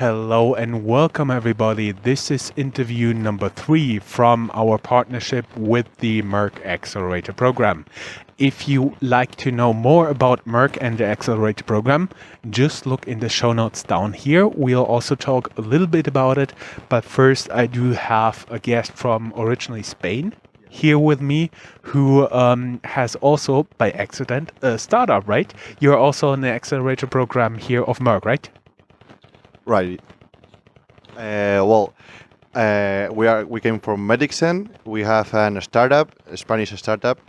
Hello and welcome, everybody. This is interview number 3 from our partnership with the Merck Accelerator Program. If you like to know more about Merck and the Accelerator Program, just look in the show notes down here. We'll also talk a little bit about it. But first, I do have a guest from originally Spain here with me who has also, by accident, a startup, right? You're also in the Accelerator Program here of Merck, right? Right. We came from MedicSen. We have a Spanish startup,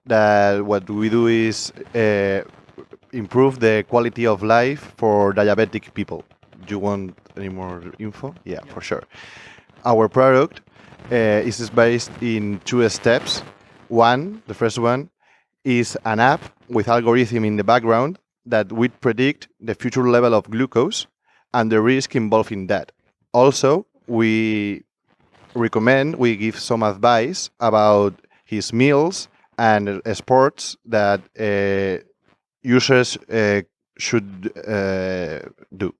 that what we do is improve the quality of life for diabetic people. Do you want any more info? Yeah, for sure. Our product is based in 2 steps. The first one, is an app with algorithm in the background that would predict the future level of glucose and the risk involved in that. Also, we give some advice about his meals and sports that users should do.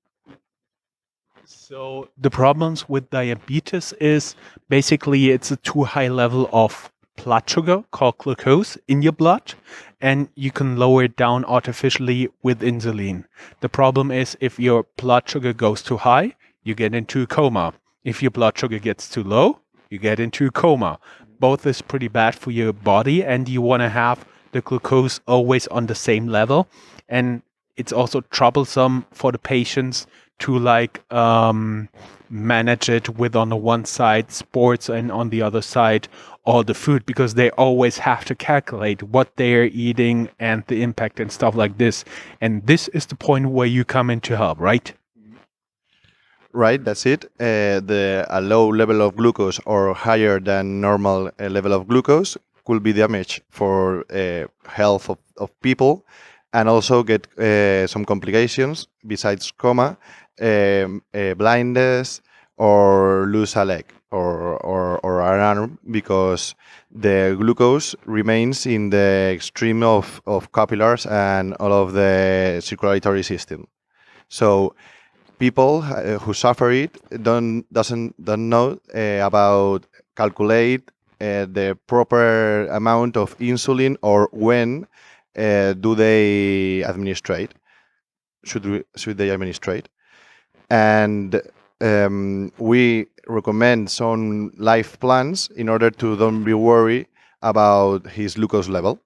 So the problems with diabetes is basically it's a too high level of blood sugar called glucose in your blood, and you can lower it down artificially with insulin. The problem is if your blood sugar goes too high, you get into a coma. If your blood sugar gets too low, you get into a coma. Both is pretty bad for your body, and you want to have the glucose always on the same level. And it's also troublesome for the patients to manage it with, on the one side, sports, and on the other side, all the food, because they always have to calculate what they are eating and the impact and stuff like this. And this is the point where you come in to help, right? Right, that's it. A low level of glucose or higher than normal level of glucose could be damage for health of people, and also get some complications besides coma, blindness, or lose a leg or an arm, because the glucose remains in the extreme of capillaries and all of the circulatory system. So people who suffer it don't know about calculate the proper amount of insulin, or when do they administrate? Should they administrate? And we recommend some life plans in order to don't be worried about his glucose level.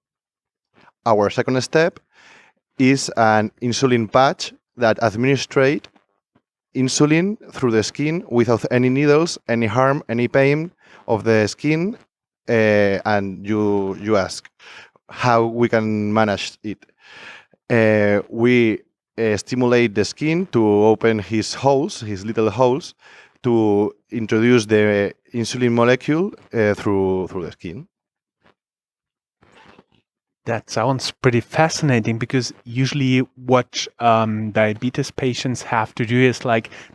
Our second step is an insulin patch that administrate insulin through the skin without any needles, any harm, any pain of the skin. And you ask how we can manage it. We stimulate the skin to open his little holes, to introduce the insulin molecule through the skin. That sounds pretty fascinating, because usually what diabetes patients have to do is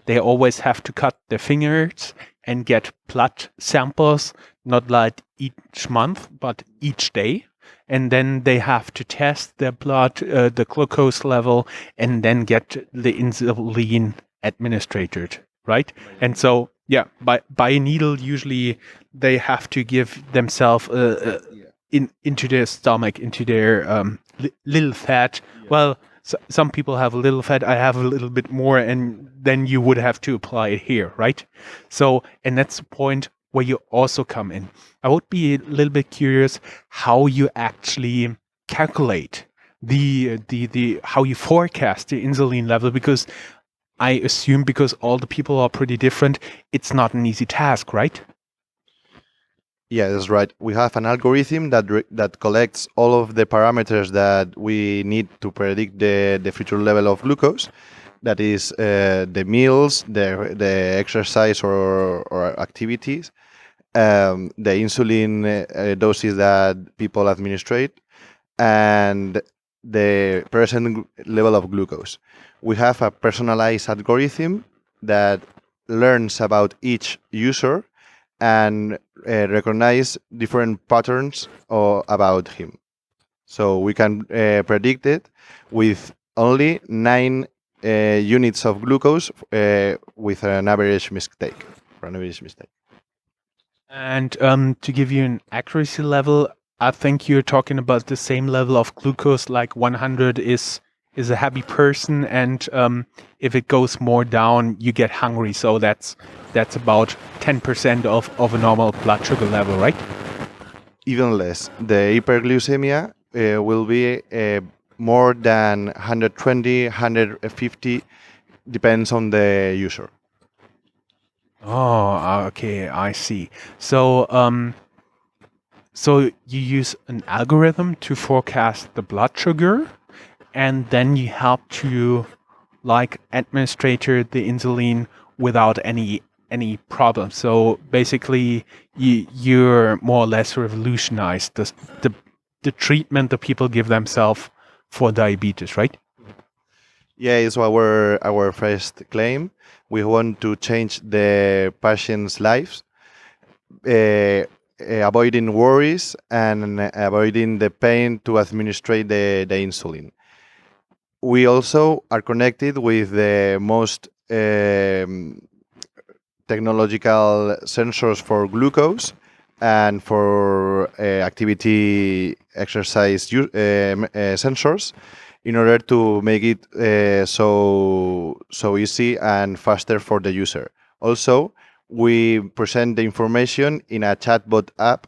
they always have to cut their fingers and get blood samples, not like each month, but each day. And then they have to test their blood, the glucose level, and then get the insulin administered, right? And so, yeah, by a needle, usually they have to give themselves into their stomach, into their little fat. Yeah. Well, some people have a little fat. I have a little bit more, and then you would have to apply it here, right? So, and that's the point where you also come in. I would be a little bit curious how you actually calculate the how you forecast the insulin level, because I assume, because all the people are pretty different, it's not an easy task, right? Yeah, that's right. We have an algorithm that collects all of the parameters that we need to predict the future level of glucose. That is the meals, the exercise or activities, the insulin doses that people administrate, and the present level of glucose. We have a personalized algorithm that learns about each user and recognize different patterns about him. So we can predict it with only 9 units of glucose with an average mistake. And to give you an accuracy level, I think you're talking about the same level of glucose, like 100 is a happy person, and if it goes more down, you get hungry. So that's about 10% of a normal blood sugar level, right? Even less. The hyperglycemia will be more than 120, 150, depends on the user. Oh, okay, I see. So so you use an algorithm to forecast the blood sugar, and then you help to like administrator the insulin without any problem. So basically, you're more or less revolutionized the treatment that people give themselves for diabetes, right? Yeah, it's our first claim. We want to change the patient's lives, avoiding worries and avoiding the pain to administrate the insulin. We also are connected with the most technological sensors for glucose and for activity exercise sensors in order to make it so easy and faster for the user. Also, we present the information in a chatbot app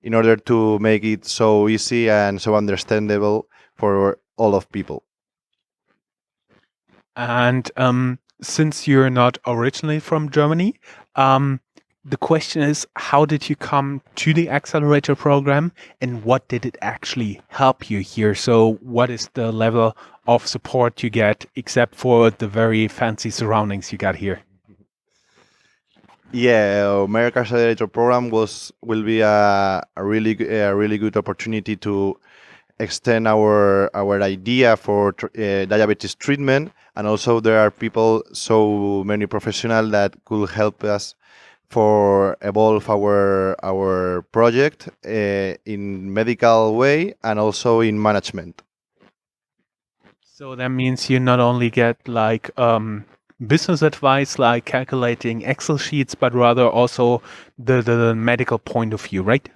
in order to make it so easy and so understandable for all of people. And since you're not originally from Germany, the question is, how did you come to the accelerator program, and what did it actually help you here? So what is the level of support you get, except for the very fancy surroundings you got here? Yeah, Merck Accelerator Program will be a really good opportunity to extend our idea for diabetes treatment, and also there are people, so many professionals that could help us for evolve our project in medical way and also in management. So that means you not only get like business advice, like calculating Excel sheets, but rather also the medical point of view, right?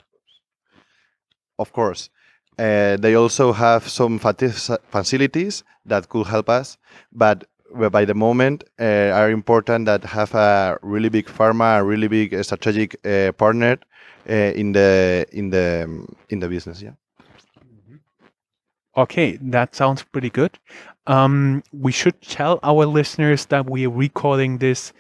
Of course. They also have some facilities that could help us, but by the moment are important that have a really big pharma, a really big strategic partner in the business. Yeah. Okay, that sounds pretty good. We should tell our listeners that we are recording this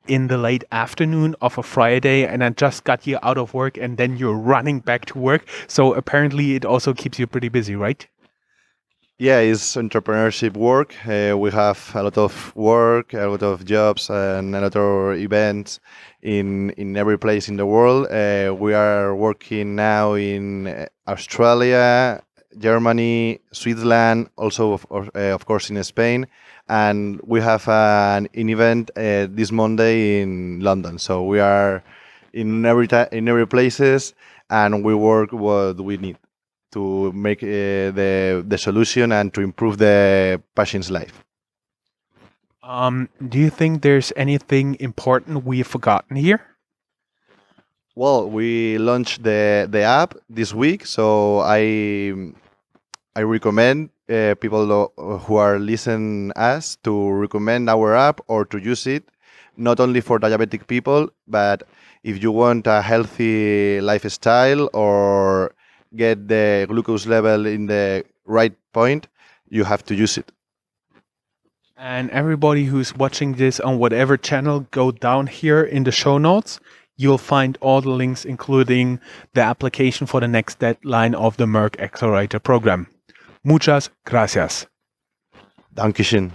in the late afternoon of a Friday, and I just got you out of work, and then you're running back to work. So apparently, it also keeps you pretty busy, right? Yeah, it's entrepreneurship work. We have a lot of work, a lot of jobs, and a lot of events in every place in the world. We are working now in Australia, Germany, Switzerland, also of course in Spain, and we have an event this Monday in London. So we are in every places, and we work what we need to make the solution and to improve the patient's life. Do you think there's anything important we've forgotten here? Well, we launched the app this week, so I recommend people who are listening us to recommend our app or to use it, not only for diabetic people, but if you want a healthy lifestyle or get the glucose level in the right point, you have to use it. And everybody who's watching this on whatever channel, go down here in the show notes. You'll find all the links, including the application for the next deadline of the Merck Accelerator Program. Muchas gracias. Dankeschön.